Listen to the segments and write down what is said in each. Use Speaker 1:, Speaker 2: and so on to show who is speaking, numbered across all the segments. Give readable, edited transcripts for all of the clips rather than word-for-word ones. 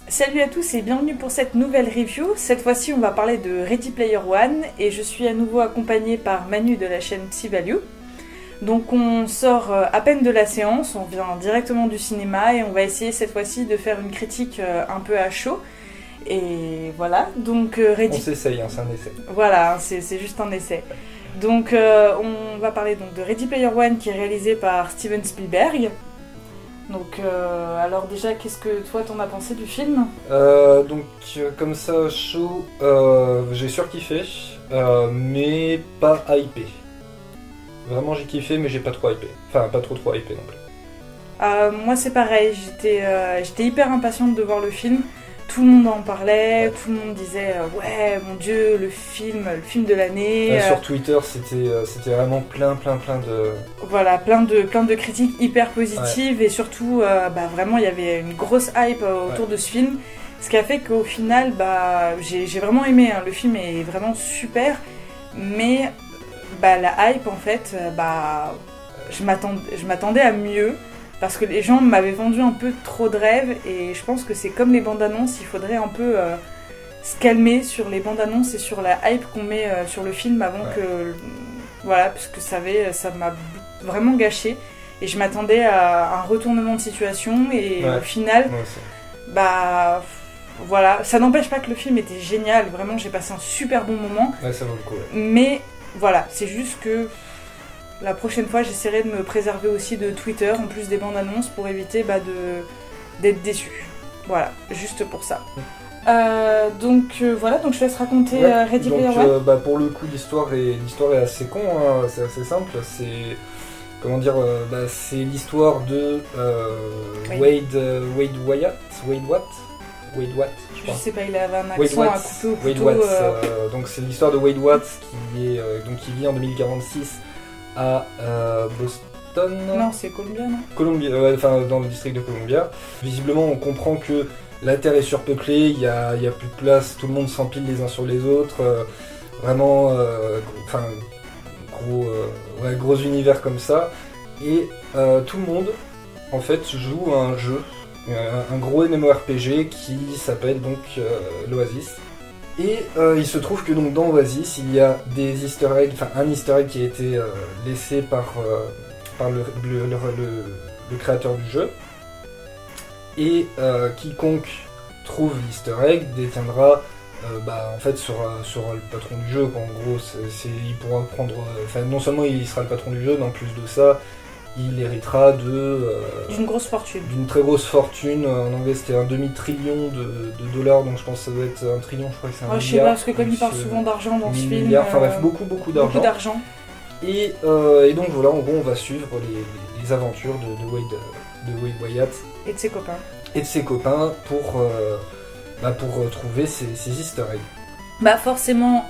Speaker 1: Salut à tous et bienvenue pour cette nouvelle review. Cette fois-ci, on va parler de Ready Player One et je suis à nouveau accompagnée par Manu de la chaîne T-Value. Donc on sort à peine de la séance, on vient directement du cinéma et on va essayer cette fois-ci de faire une critique un peu à chaud. Et voilà, donc
Speaker 2: On s'essaye, c'est un essai.
Speaker 1: Voilà, c'est juste un essai. Donc on va parler donc de Ready Player One qui est réalisé par Steven Spielberg. Donc, alors déjà, qu'est-ce que toi t'en as pensé du film ?
Speaker 2: Comme ça, chaud, j'ai surkiffé, mais pas hypé. Vraiment, j'ai kiffé, mais j'ai pas trop hypé. Enfin, pas trop hypé non plus.
Speaker 1: Moi c'est pareil, j'étais hyper impatiente de voir le film. Tout le monde en parlait, tout le monde disait ouais mon dieu le film de l'année.
Speaker 2: Sur Twitter c'était vraiment plein de...
Speaker 1: Voilà, plein de critiques hyper positives et surtout vraiment il y avait une grosse hype autour de ce film. Ce qui a fait qu'au final j'ai vraiment aimé, hein. Le film est vraiment super, mais la hype en fait je m'attendais à mieux. Parce que les gens m'avaient vendu un peu trop de rêves et je pense que c'est comme les bandes annonces, il faudrait un peu se calmer sur les bandes annonces et sur la hype qu'on met sur le film avant que... Voilà, parce que ça m'a vraiment gâché et je m'attendais à un retournement de situation et au final, voilà, ça n'empêche pas que le film était génial, vraiment j'ai passé un super bon moment.
Speaker 2: Ouais, ça vaut le coup.
Speaker 1: Mais voilà, c'est juste que... La prochaine fois, j'essaierai de me préserver aussi de Twitter, en plus des bandes annonces, pour éviter d'être déçu. Voilà, juste pour ça. Donc je laisse raconter Ready Player One.
Speaker 2: Pour le coup, l'histoire est assez con, hein, c'est assez simple. C'est c'est l'histoire de Wade Watt, je crois.
Speaker 1: Je sais pas, il avait un accent à couper au couteau.
Speaker 2: Wade Watts, donc c'est l'histoire de Wade Watts qui vit en 2046 à Boston.
Speaker 1: Non, c'est Columbia, non ?
Speaker 2: Columbia, dans le district de Columbia. Visiblement, on comprend que la Terre est surpeuplée, il y a plus de place, tout le monde s'empile les uns sur les autres. Gros univers comme ça. Et tout le monde, en fait, joue à un jeu, un gros MMORPG qui s'appelle donc l'Oasis. Et il se trouve que donc dans Oasis, il y a des easter eggs, un easter egg qui a été laissé par le créateur du jeu. Et quiconque trouve l'easter egg détiendra sera le patron du jeu, quoi. En gros, il pourra prendre... non seulement il sera le patron du jeu, mais en plus de ça, il héritera
Speaker 1: d'une grosse fortune.
Speaker 2: D'une très grosse fortune. En anglais, c'était un demi-trillion de dollars, donc je pense que ça doit être un trillion, je crois que c'est un milliard.
Speaker 1: Je sais pas, parce que comme il parle souvent d'argent dans ce film...
Speaker 2: Milliards, beaucoup d'argent.
Speaker 1: Beaucoup d'argent.
Speaker 2: Et donc voilà, en gros, on va suivre les aventures de Wade Wyatt.
Speaker 1: Et de ses copains.
Speaker 2: Pour trouver ces easter eggs.
Speaker 1: Forcément...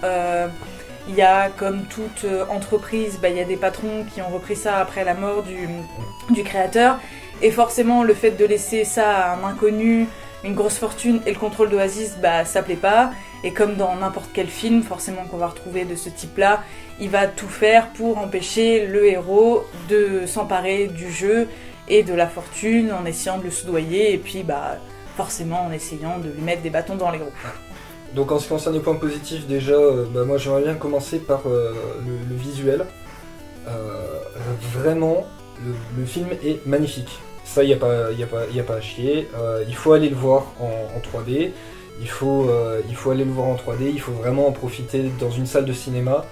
Speaker 1: Il y a, comme toute entreprise, il y a des patrons qui ont repris ça après la mort du créateur. Et forcément, le fait de laisser ça à un inconnu, une grosse fortune et le contrôle d'Oasis, ça plaît pas. Et comme dans n'importe quel film, forcément qu'on va retrouver de ce type-là, il va tout faire pour empêcher le héros de s'emparer du jeu et de la fortune en essayant de le soudoyer. Et puis, forcément, en essayant de lui mettre des bâtons dans les roues.
Speaker 2: Donc en ce qui concerne les points positifs, déjà, moi j'aimerais bien commencer par le visuel. Vraiment, le film est magnifique. Ça, il n'y a pas à chier. Il faut aller le voir en 3D. Il faut aller le voir en 3D. Il faut vraiment en profiter dans une salle de cinéma.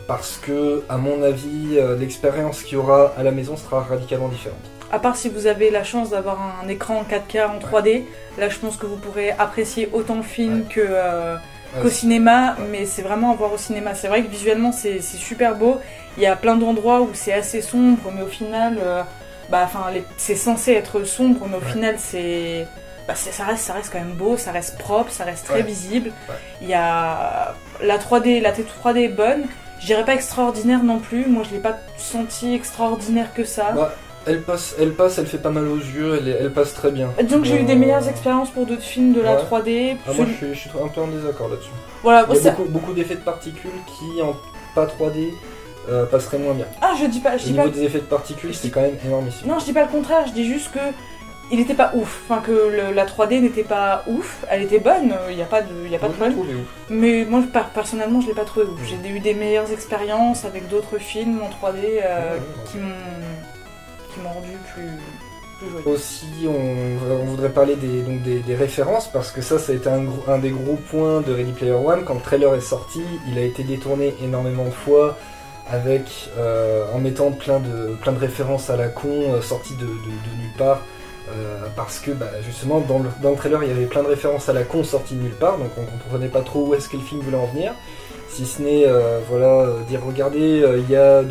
Speaker 2: Parce que, à mon avis, l'expérience qu'il y aura à la maison sera radicalement différente.
Speaker 1: À part si vous avez la chance d'avoir un écran 4K en 3D, là je pense que vous pourrez apprécier autant le film qu'au cinéma, mais c'est vraiment à voir au cinéma. C'est vrai que visuellement c'est super beau, il y a plein d'endroits où c'est assez sombre, mais au final, c'est censé être sombre, mais au final ça reste quand même beau, ça reste propre, ça reste très visible. Il y a la 3D est bonne, je dirais pas extraordinaire non plus, moi je l'ai pas senti extraordinaire que ça.
Speaker 2: Elle passe, elle fait pas mal aux yeux, elle passe très bien.
Speaker 1: Donc j'ai eu des meilleures expériences pour d'autres films de la 3D.
Speaker 2: Moi je suis un peu en désaccord là-dessus.
Speaker 1: Voilà,
Speaker 2: il y a beaucoup d'effets de particules qui, en pas 3D, passeraient moins bien.
Speaker 1: Ah, je dis pas...
Speaker 2: Au niveau des effets de particules, c'est quand même énormissime.
Speaker 1: Non, je dis pas le contraire, je dis juste que il était pas ouf, enfin que la 3D n'était pas ouf, elle était bonne, il y a pas de problème. Mais moi personnellement je l'ai pas trouvé ouf. J'ai eu des meilleures expériences avec d'autres films en 3D qui m'ont rendu plus joyeux.
Speaker 2: Aussi on voudrait parler des références parce que ça a été un des gros points de Ready Player One. Quand le trailer est sorti, il a été détourné énormément de fois en mettant plein de références à la con sorties de nulle part. Parce que justement dans le trailer il y avait plein de références à la con sorties de nulle part, donc on comprenait pas trop où est-ce que le film voulait en venir, si ce n'est dire regardez il y a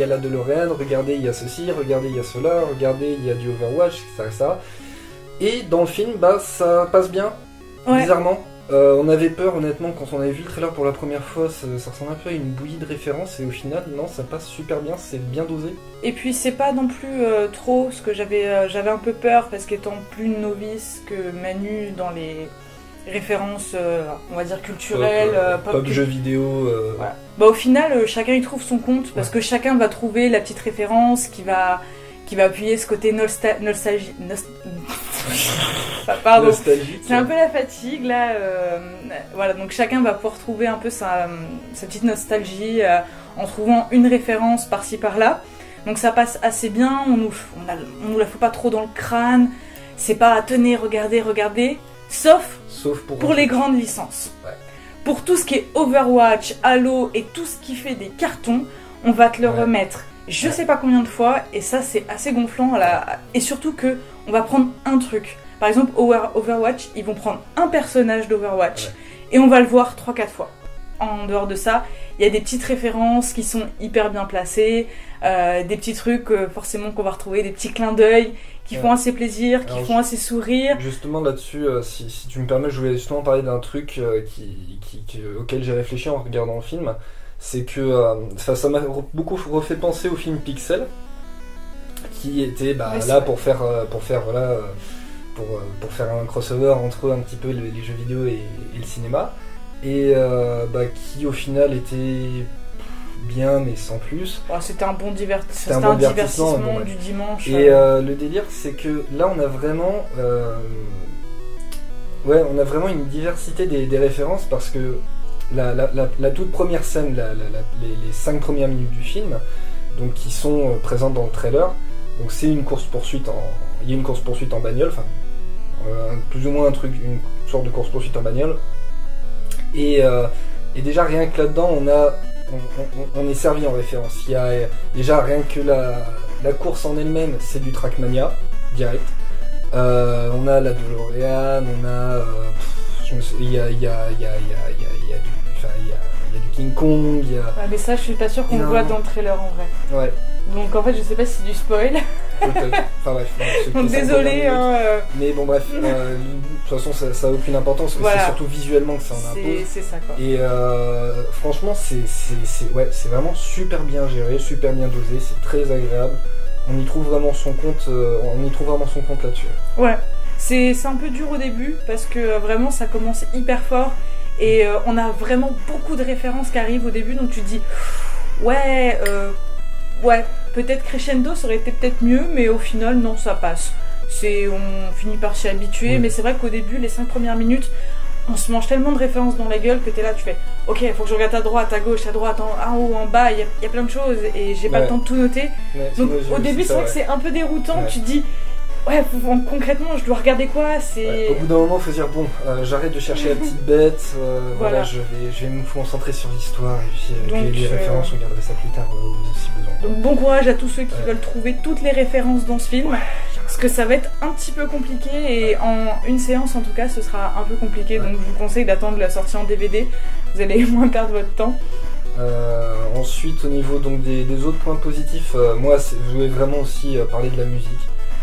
Speaker 2: la DeLorean, regardez il y a ceci, regardez il y a cela, regardez il y a du Overwatch, etc. Et dans le film ça passe bien, bizarrement. On avait peur honnêtement quand on avait vu le trailer pour la première fois, ça ressemblait un peu à une bouillie de références et au final non, ça passe super bien, c'est bien dosé.
Speaker 1: Et puis c'est pas non plus trop ce que j'avais un peu peur parce qu'étant plus novice que Manu dans les références on va dire culturelles,
Speaker 2: pop jeux vidéo.
Speaker 1: Voilà. Au final chacun y trouve son compte parce que chacun va trouver la petite référence qui va appuyer ce côté nostalgie. Pardon, nostalgique. C'est un peu la fatigue là. Voilà, donc chacun va pouvoir trouver un peu sa petite nostalgie en trouvant une référence par-ci par-là. Donc ça passe assez bien, on nous la fout pas trop dans le crâne. C'est pas tenez, regardez, sauf pour les grandes licences. Ouais. Pour tout ce qui est Overwatch, Halo et tout ce qui fait des cartons, on va te le remettre. Je sais pas combien de fois, et ça c'est assez gonflant, et surtout que on va prendre un truc. Par exemple, Overwatch, ils vont prendre un personnage d'Overwatch, et on va le voir 3-4 fois. En dehors de ça, il y a des petites références qui sont hyper bien placées, des petits trucs forcément qu'on va retrouver, des petits clins d'œil qui font assez plaisir, qui font assez sourire.
Speaker 2: Justement là-dessus, si tu me permets, je voulais justement parler d'un truc auquel j'ai réfléchi en regardant le film. C'est que ça m'a beaucoup refait penser au film Pixel, qui était là pour faire un crossover entre un petit peu les jeux vidéo et le cinéma, et qui au final était bien mais sans plus.
Speaker 1: C'était un bon divertissement du dimanche.
Speaker 2: Et le délire c'est que là on a vraiment une diversité des références parce que la toute première scène, les 5 premières minutes du film, donc qui sont présentes dans le trailer, donc c'est une course-poursuite il y a une course-poursuite en bagnole, plus ou moins une sorte de course-poursuite en bagnole, et déjà rien que là-dedans on est servi en référence. Il y a déjà rien que la course en elle-même, c'est du Trackmania direct. On a la DeLorean, on a il y a du King Kong,
Speaker 1: mais ça je suis pas sûr qu'on le voit dans le trailer en vrai.
Speaker 2: Ouais.
Speaker 1: Donc en fait je sais pas si c'est du spoil.
Speaker 2: Peut-être. Enfin bref.
Speaker 1: Donc désolé.
Speaker 2: Mais bon bref, de toute façon ça a aucune importance, parce que c'est surtout visuellement que ça en impose.
Speaker 1: C'est ça quoi.
Speaker 2: Et franchement c'est vraiment super bien géré, super bien dosé, c'est très agréable. On y trouve vraiment son compte là-dessus.
Speaker 1: Ouais. C'est un peu dur au début parce que vraiment ça commence hyper fort et on a vraiment beaucoup de références qui arrivent au début, donc tu te dis peut-être crescendo ça aurait été peut-être mieux, mais au final non, ça passe. On finit par s'y habituer, mais c'est vrai qu'au début, les 5 premières minutes, on se mange tellement de références dans la gueule que t'es là, tu fais ok, faut que je regarde à droite, à gauche, à droite, en haut, en bas, il y a plein de choses et j'ai pas le temps de tout noter. Donc au début c'est vrai que c'est un peu déroutant, tu te dis concrètement je dois regarder quoi,
Speaker 2: Au bout d'un moment il faut dire bon, j'arrête de chercher la petite bête, je vais me concentrer sur l'histoire et puis les références, on regarderait ça plus tard si besoin.
Speaker 1: Donc bon courage à tous ceux qui veulent trouver toutes les références dans ce film, parce que ça va être un petit peu compliqué et en une séance en tout cas ce sera un peu compliqué, donc je vous conseille d'attendre la sortie en DVD, vous allez moins perdre votre temps.
Speaker 2: Ensuite au niveau donc des autres points positifs, moi je voulais vraiment aussi parler de la musique.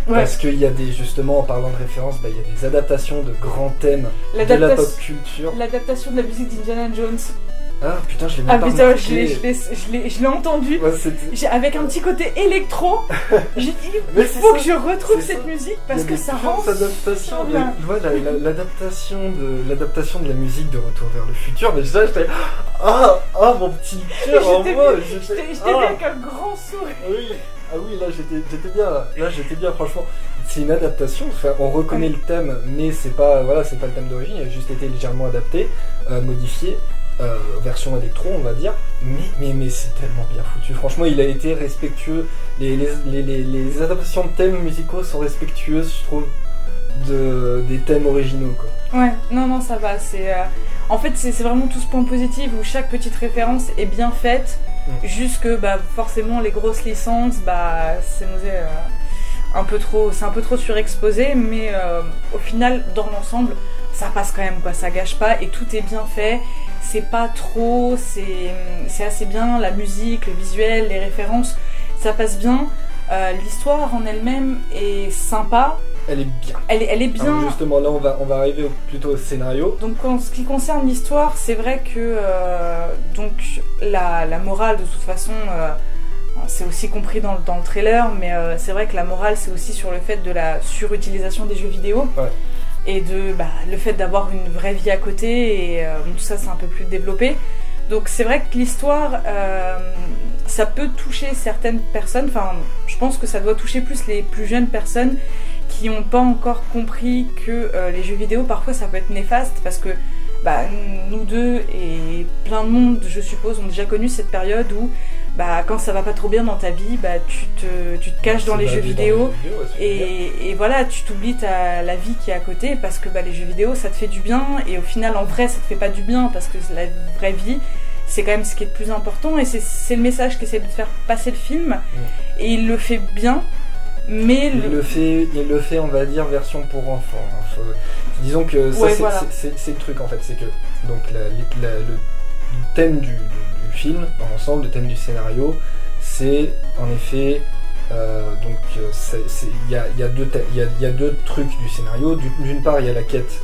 Speaker 2: Parce qu'il y a justement en parlant de références, il y a des adaptations de grands thèmes de la pop culture.
Speaker 1: L'adaptation de la musique d'Indiana Jones.
Speaker 2: Ah putain, je l'ai même pas remarqué.
Speaker 1: Je l'ai entendu. Avec un petit côté électro. J'ai dit, il faut que je retrouve cette musique parce que ça rend
Speaker 2: l'adaptation de la musique de Retour vers le futur. Mais ça, j'étais mon petit cœur en moi.
Speaker 1: J'étais avec un grand sourire.
Speaker 2: Oui. Ah oui, là j'étais bien, là j'étais bien, franchement. C'est une adaptation, enfin, on reconnaît le thème, mais c'est pas le thème d'origine, il a juste été légèrement adapté, modifié, version électro on va dire, mais c'est tellement bien foutu. Franchement, il a été respectueux, les adaptations de thèmes musicaux sont respectueuses, je trouve, des thèmes originaux, quoi.
Speaker 1: Ouais, non, ça va, en fait, c'est vraiment tout ce point positif où chaque petite référence est bien faite, juste que forcément les grosses licences, c'est un peu trop surexposé, mais au final, dans l'ensemble, ça passe quand même, quoi, ça gâche pas et tout est bien fait, c'est pas trop, c'est assez bien, la musique, le visuel, les références, ça passe bien, l'histoire en elle-même est sympa.
Speaker 2: Elle est bien.
Speaker 1: Elle est bien.
Speaker 2: Alors justement, là, on va arriver plutôt au scénario.
Speaker 1: Donc, en ce qui concerne l'histoire, c'est vrai que donc la morale, de toute façon, c'est aussi compris dans le trailer, mais c'est vrai que la morale, c'est aussi sur le fait de la surutilisation des jeux vidéo.
Speaker 2: Ouais.
Speaker 1: Et de le fait d'avoir une vraie vie à côté, et tout ça, c'est un peu plus développé. Donc, c'est vrai que l'histoire, ça peut toucher certaines personnes. Enfin, je pense que ça doit toucher plus les plus jeunes personnes qui n'ont pas encore compris que les jeux vidéo, parfois, ça peut être néfaste, parce que nous deux et plein de monde, je suppose, ont déjà connu cette période où quand ça va pas trop bien dans ta vie, tu te caches dans les jeux vidéo, et voilà, tu t'oublies la vie qui est à côté, parce que les jeux vidéo, ça te fait du bien, et au final, en vrai, ça te fait pas du bien, parce que la vraie vie, c'est quand même ce qui est le plus important, et c'est le message qu'essaie de faire passer le film, et il le fait bien. Mais
Speaker 2: il le fait, on va dire, version pour enfants. Disons que ça, c'est le truc en fait, c'est que donc le thème du film, dans l'ensemble, le thème du scénario, c'est en effet il y a deux trucs du scénario. D'une part, il y a la quête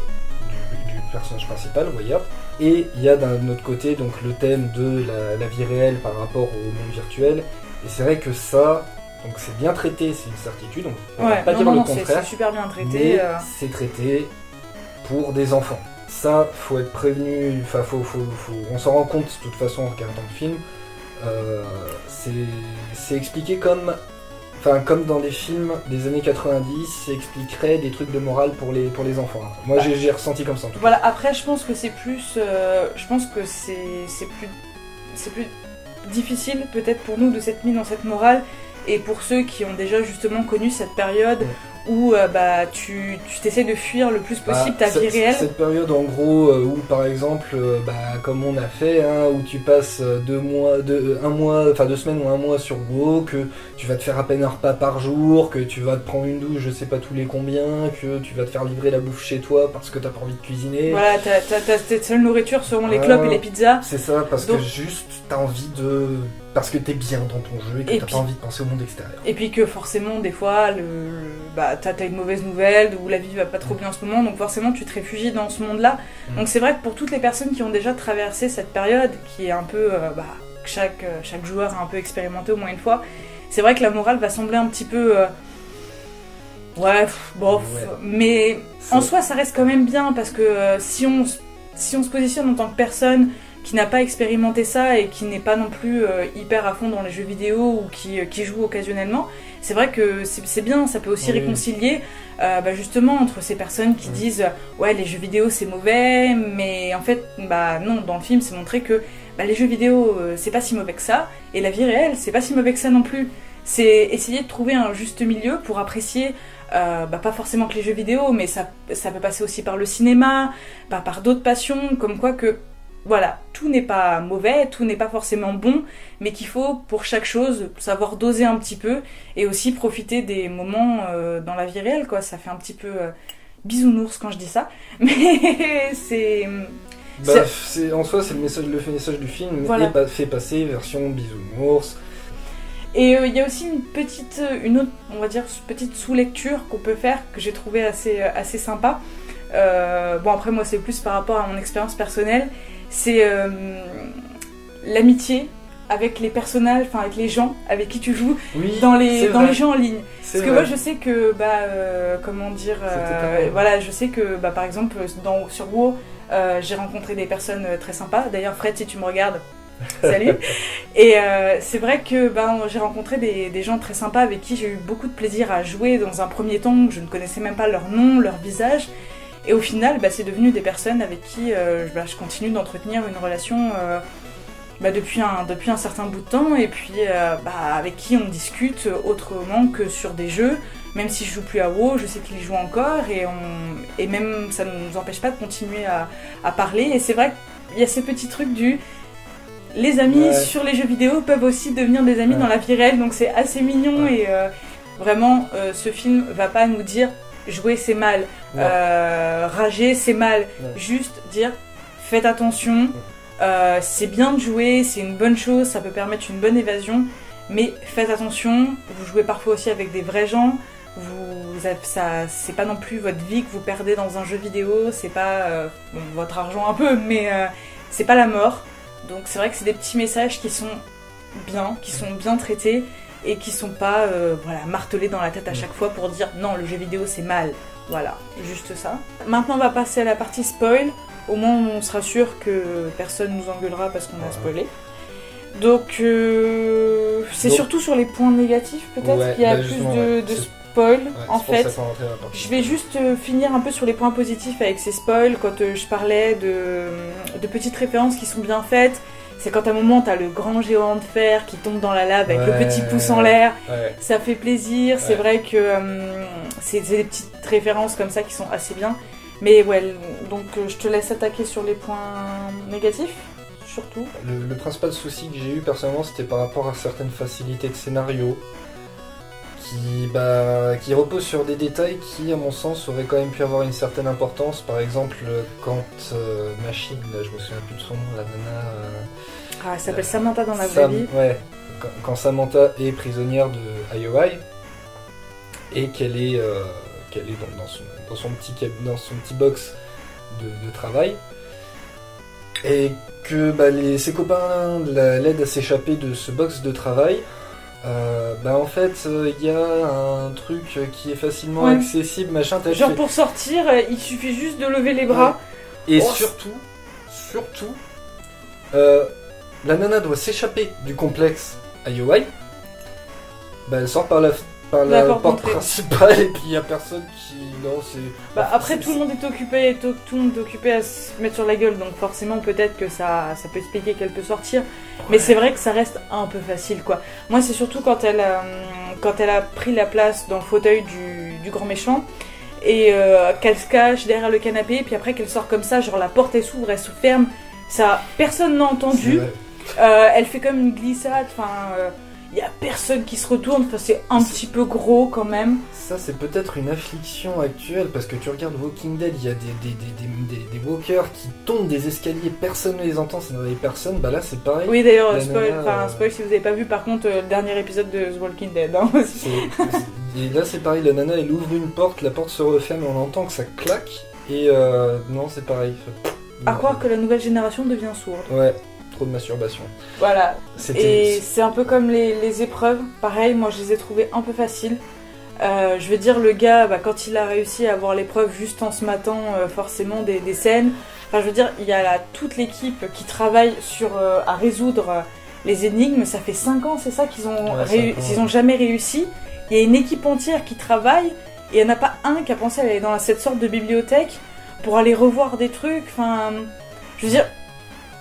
Speaker 2: du personnage principal, Wyatt, et il y a d'un autre côté donc le thème de la vie réelle par rapport au monde virtuel. Et c'est vrai que ça. Donc c'est bien traité, c'est une certitude, on va pas dire le contraire,
Speaker 1: c'est super bien traité.
Speaker 2: Mais c'est traité pour des enfants. Ça, faut être prévenu, enfin on s'en rend compte de toute façon en regardant le film. C'est expliqué comme dans des films des années 90, ça expliquerait des trucs de morale pour les enfants. Moi j'ai ressenti comme ça en tout cas.
Speaker 1: Voilà, après je pense que c'est plus, je pense que c'est plus difficile peut-être pour nous de s'être mis dans cette morale. Et pour ceux qui ont déjà justement connu cette période où tu t'essaies de fuir le plus possible ta vie réelle.
Speaker 2: Cette période en gros où par exemple, comme on a fait, où tu passes 2 semaines ou 1 mois sur WoW, que tu vas te faire à peine un repas par jour, que tu vas te prendre une douche je sais pas tous les combien, que tu vas te faire livrer la bouffe chez toi parce que t'as pas envie de cuisiner.
Speaker 1: Voilà, t'as tes seules nourritures seront les clopes et les pizzas.
Speaker 2: C'est ça, parce que juste t'as envie de... Parce que t'es bien dans ton jeu et que t'as pas envie de penser au monde extérieur.
Speaker 1: Et puis que forcément, des fois, t'as une mauvaise nouvelle ou la vie va pas trop bien en ce moment, donc forcément tu te réfugies dans ce monde-là. Donc c'est vrai que pour toutes les personnes qui ont déjà traversé cette période, qui est un peu... chaque joueur a un peu expérimenté au moins une fois, c'est vrai que la morale va sembler un petit peu... mais en soi ça reste quand même bien, parce que si on se positionne en tant que personne qui n'a pas expérimenté ça et qui n'est pas non plus hyper à fond dans les jeux vidéo ou qui joue occasionnellement, c'est vrai que c'est bien, ça peut aussi réconcilier justement entre ces personnes qui disent ouais, les jeux vidéo c'est mauvais, mais en fait non, dans le film c'est montré que les jeux vidéo c'est pas si mauvais que ça, et la vie réelle c'est pas si mauvais que ça non plus. C'est essayer de trouver un juste milieu pour apprécier pas forcément que les jeux vidéo, mais ça peut passer aussi par le cinéma, par d'autres passions, comme quoi que voilà, tout n'est pas mauvais, tout n'est pas forcément bon, mais qu'il faut pour chaque chose savoir doser un petit peu et aussi profiter des moments dans la vie réelle, quoi. Ça fait un petit peu bisounours quand je dis ça, mais c'est...
Speaker 2: en soi c'est le message du film,
Speaker 1: voilà.
Speaker 2: Et fait passer version bisounours.
Speaker 1: Et il y a aussi une autre, on va dire, petite sous-lecture qu'on peut faire, que j'ai trouvé assez sympa. Après moi c'est plus par rapport à mon expérience personnelle, c'est l'amitié avec les personnages, enfin avec les gens avec qui tu joues dans les jeux en ligne. Parce que moi je sais que je sais que par exemple sur WoW j'ai rencontré des personnes très sympas. D'ailleurs Fred, si tu me regardes, Salut. Et c'est vrai que j'ai rencontré des gens très sympas avec qui j'ai eu beaucoup de plaisir à jouer dans un premier temps. Je ne connaissais même pas leur nom, leur visage. Et au final, c'est devenu des personnes avec qui je continue d'entretenir une relation depuis un certain bout de temps. Et puis avec qui on discute autrement que sur des jeux. Même si je joue plus à WoW, je sais qu'il y joue encore. Et même ça ne nous empêche pas de continuer à parler. Et c'est vrai qu'il y a ces petits trucs les amis sur les jeux vidéo peuvent aussi devenir des amis dans la vie réelle. Donc c'est assez mignon. Et vraiment, ce film va pas nous dire jouer c'est mal, rager c'est mal, juste dire faites attention, c'est bien de jouer, c'est une bonne chose, ça peut permettre une bonne évasion, mais faites attention, vous jouez parfois aussi avec des vrais gens, c'est pas non plus votre vie que vous perdez dans un jeu vidéo, c'est pas votre argent un peu, mais c'est pas la mort, donc c'est vrai que c'est des petits messages qui sont bien traités, et qui sont pas martelés dans la tête à chaque fois pour dire non, le jeu vidéo c'est mal. Voilà, juste ça. Maintenant on va passer à la partie spoil. Au moins on sera sûr que personne nous engueulera parce qu'on a spoilé. Donc c'est surtout sur les points négatifs peut-être qu'il y a plus de spoil en fait. Je vais juste finir un peu sur les points positifs avec ces spoils quand je parlais de petites références qui sont bien faites. C'est quand à un moment t'as le grand géant de fer qui tombe dans la lave avec le petit pouce en l'air, ça fait plaisir, c'est vrai que c'est des petites références comme ça qui sont assez bien. Mais donc je te laisse attaquer sur les points négatifs, surtout.
Speaker 2: Le principal souci que j'ai eu personnellement c'était par rapport à certaines facilités de scénario qui reposent sur des détails qui à mon sens auraient quand même pu avoir une certaine importance. Par exemple quand Machine, je me souviens plus de son nom, la nana...
Speaker 1: elle s'appelle Samantha dans la vraie vie.
Speaker 2: Ouais, quand Samantha est prisonnière de IOI et qu'elle est dans son petit box de travail et que ses copains l'aident à s'échapper de ce box de travail. En fait, il y a un truc qui est facilement accessible, machin.
Speaker 1: Genre pour sortir, il suffit juste de lever les bras.
Speaker 2: Et surtout, la nana doit s'échapper du complexe IOI. Elle sort par la porte principale et puis il n'y a personne qui... Non, c'est...
Speaker 1: Après tout le monde est occupé à se mettre sur la gueule, donc forcément peut-être que ça peut expliquer qu'elle peut sortir. Mais c'est vrai que ça reste un peu facile quoi. Moi c'est surtout quand elle a pris la place dans le fauteuil du grand méchant et qu'elle se cache derrière le canapé et puis après qu'elle sort comme ça, genre la porte elle s'ouvre, elle se ferme, ça personne n'a entendu. Elle fait comme une glissade, il n'y a personne qui se retourne, c'est un petit peu gros quand même.
Speaker 2: Ça c'est peut-être une affliction actuelle parce que tu regardes Walking Dead, il y a des walkers qui tombent des escaliers, personne ne les entend, ça ne réveille personne, là c'est pareil.
Speaker 1: Oui d'ailleurs, spoil si vous n'avez pas vu par contre le dernier épisode de The Walking Dead.
Speaker 2: Et là c'est pareil, la nana elle ouvre une porte, la porte se referme et on entend que ça claque et non c'est pareil.
Speaker 1: À croire que la nouvelle génération devient sourde.
Speaker 2: Ouais. Trop de masturbation.
Speaker 1: Voilà. Et c'est un peu comme les épreuves. Pareil, moi je les ai trouvées un peu faciles. Je veux dire, le gars, quand il a réussi à avoir l'épreuve juste en se matant forcément des scènes, je veux dire, il y a toute l'équipe qui travaille à résoudre les énigmes. Ça fait 5 ans, c'est ça, qu'ils ont jamais réussi. Il y a une équipe entière qui travaille et il n'y en a pas un qui a pensé à aller dans cette sorte de bibliothèque pour aller revoir des trucs. Je veux dire...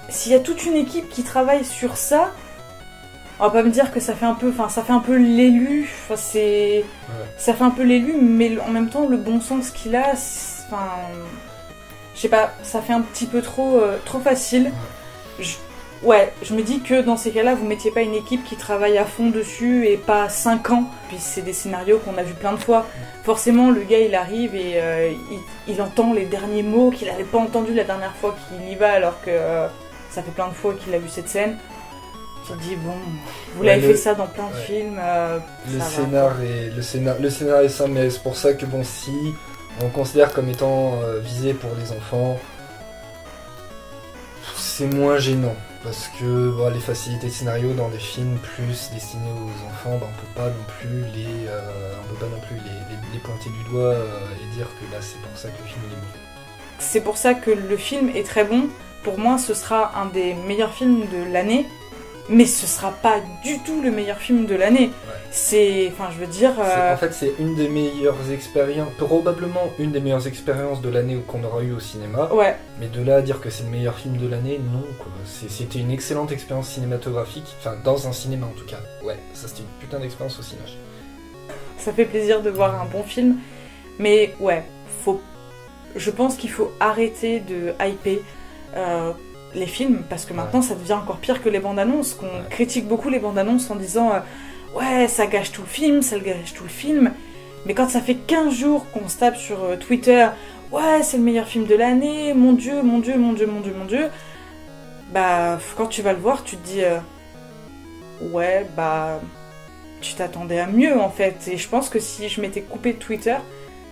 Speaker 1: S'il y a toute une équipe qui travaille sur ça, on va pas me dire que ça fait un peu l'élu, ça fait un peu l'élu, mais en même temps le bon sens qu'il a, je sais pas, ça fait un petit peu trop facile. Je me dis que dans ces cas-là, vous mettiez pas une équipe qui travaille à fond dessus et pas 5 ans. Puis c'est des scénarios qu'on a vu plein de fois. Forcément, le gars il arrive et il entend les derniers mots qu'il avait pas entendus la dernière fois qu'il y va, alors que ça fait plein de fois qu'il a vu cette scène. Tu te dis bon, vous l'avez fait ça dans plein de films.
Speaker 2: Le scénar est simple, mais c'est pour ça que si on le considère comme étant visé pour les enfants, c'est moins gênant. Parce que les facilités de scénario dans des films plus destinés aux enfants, on peut pas non plus les pointer du doigt et dire que là c'est pour ça que le film est mauvais.
Speaker 1: C'est pour ça que le film est très bon, pour moi ce sera un des meilleurs films de l'année, mais ce sera pas du tout le meilleur film de l'année.
Speaker 2: Ouais.
Speaker 1: Je veux dire...
Speaker 2: En fait, c'est une des meilleures expériences, probablement une des meilleures expériences de l'année qu'on aura eu au cinéma.
Speaker 1: Ouais.
Speaker 2: Mais de là à dire que c'est le meilleur film de l'année, non, quoi. C'était une excellente expérience cinématographique, enfin, dans un cinéma en tout cas. Ouais, ça c'était une putain d'expérience au cinéma.
Speaker 1: Ça fait plaisir de voir un bon film, mais ouais, je pense qu'il faut arrêter de hyper les films, parce que maintenant ça devient encore pire que les bandes annonces, qu'on critique beaucoup les bandes annonces en disant ouais, ça gâche tout le film, mais quand ça fait 15 jours qu'on se tape sur Twitter, ouais, c'est le meilleur film de l'année, mon dieu, bah quand tu vas le voir, tu te dis ouais, bah tu t'attendais à mieux en fait, et je pense que si je m'étais coupé de Twitter,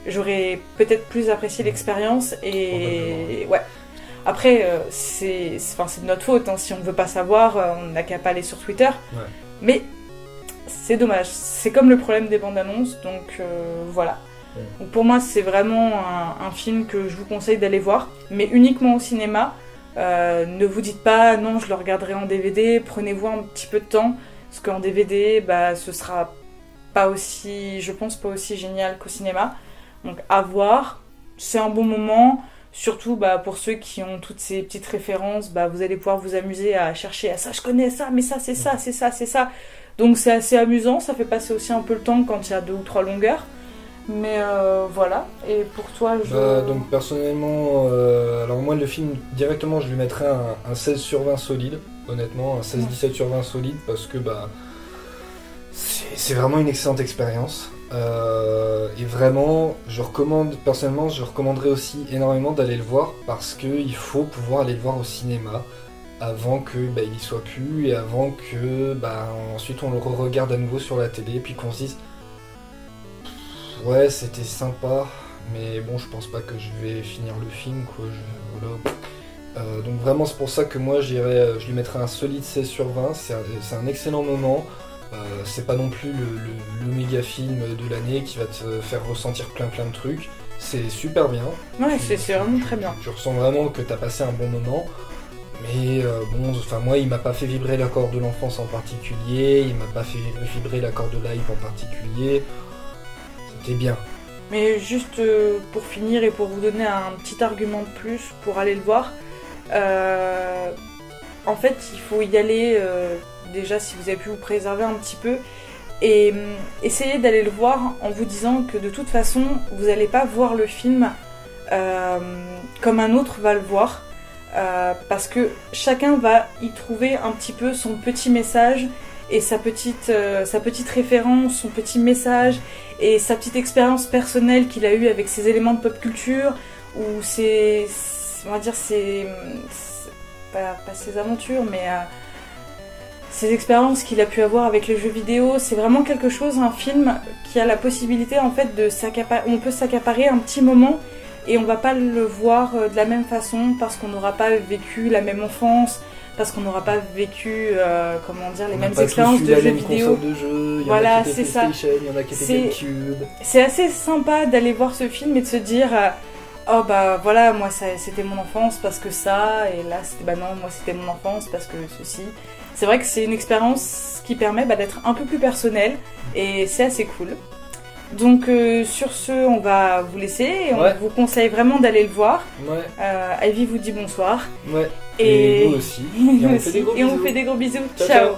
Speaker 1: j'aurais peut-être plus apprécié l'expérience, et ouais. Après, c'est de notre faute, hein. Si on ne veut pas savoir, on n'a qu'à pas aller sur Twitter.
Speaker 2: Ouais.
Speaker 1: Mais c'est dommage, c'est comme le problème des bandes annonces, donc voilà. Ouais. Donc pour moi, c'est vraiment un film que je vous conseille d'aller voir, mais uniquement au cinéma. Ne vous dites pas, non, je le regarderai en DVD, prenez-vous un petit peu de temps, parce qu'en DVD, bah, ce sera pas aussi, je pense, pas aussi génial qu'au cinéma. Donc à voir, c'est un bon moment. Surtout bah, pour ceux qui ont toutes ces petites références, bah, vous allez pouvoir vous amuser à chercher ça, je connais ça, mais ça, c'est ça, c'est ça, c'est ça. Donc c'est assez amusant, ça fait passer aussi un peu le temps quand il y a 2 ou 3 longueurs. Mais voilà, et pour toi,
Speaker 2: donc personnellement, alors moi le film, directement je lui mettrais un 16 sur 20 solide, honnêtement, un 16-17 sur 20 solide, parce que bah, c'est vraiment une excellente expérience. Et vraiment, je recommanderais aussi énormément d'aller le voir, parce qu'il faut pouvoir aller le voir au cinéma avant que bah, il y soit plus, et avant que bah, ensuite on le regarde à nouveau sur la télé, et puis qu'on se dise ouais, c'était sympa, mais bon, je pense pas que je vais finir le film, quoi. Voilà. Donc vraiment, c'est pour ça que moi je lui mettrais un solide 16 sur 20. C'est un excellent moment. C'est pas non plus le méga film de l'année qui va te faire ressentir plein de trucs. C'est super bien.
Speaker 1: Ouais, c'est vraiment très bien.
Speaker 2: Tu ressens vraiment que t'as passé un bon moment. Mais bon, enfin moi, il m'a pas fait vibrer l'accord de l'enfance en particulier. Il m'a pas fait vibrer l'accord de l'hype en particulier. C'était bien.
Speaker 1: Mais juste pour finir et pour vous donner un petit argument de plus pour aller le voir, en fait, il faut y aller déjà si vous avez pu vous préserver un petit peu et essayer d'aller le voir en vous disant que de toute façon, vous n'allez pas voir le film comme un autre va le voir, parce que chacun va y trouver un petit peu son petit message et sa petite référence, son petit message et sa petite expérience personnelle qu'il a eue avec ses éléments de pop culture ou pas ses aventures, mais ses expériences qu'il a pu avoir avec les jeux vidéo. C'est vraiment quelque chose, un film qui a la possibilité en fait on peut s'accaparer un petit moment et on va pas le voir de la même façon parce qu'on n'aura pas vécu la même enfance, parce qu'on n'aura pas vécu les mêmes expériences de jeux vidéo.
Speaker 2: Voilà, c'est ça. Il y en a qui étaient GameCube.
Speaker 1: C'est assez sympa d'aller voir ce film et de se dire oh bah voilà, moi c'était mon enfance parce que ça, et là c'était bah non, moi c'était mon enfance parce que ceci. C'est vrai que c'est une expérience qui permet d'être un peu plus personnelle et c'est assez cool. Donc sur ce, on va vous laisser et on vous conseille vraiment d'aller le voir. Ivy vous dit bonsoir.
Speaker 2: Ouais. Et nous aussi.
Speaker 1: Et on vous fait des gros bisous. Ciao.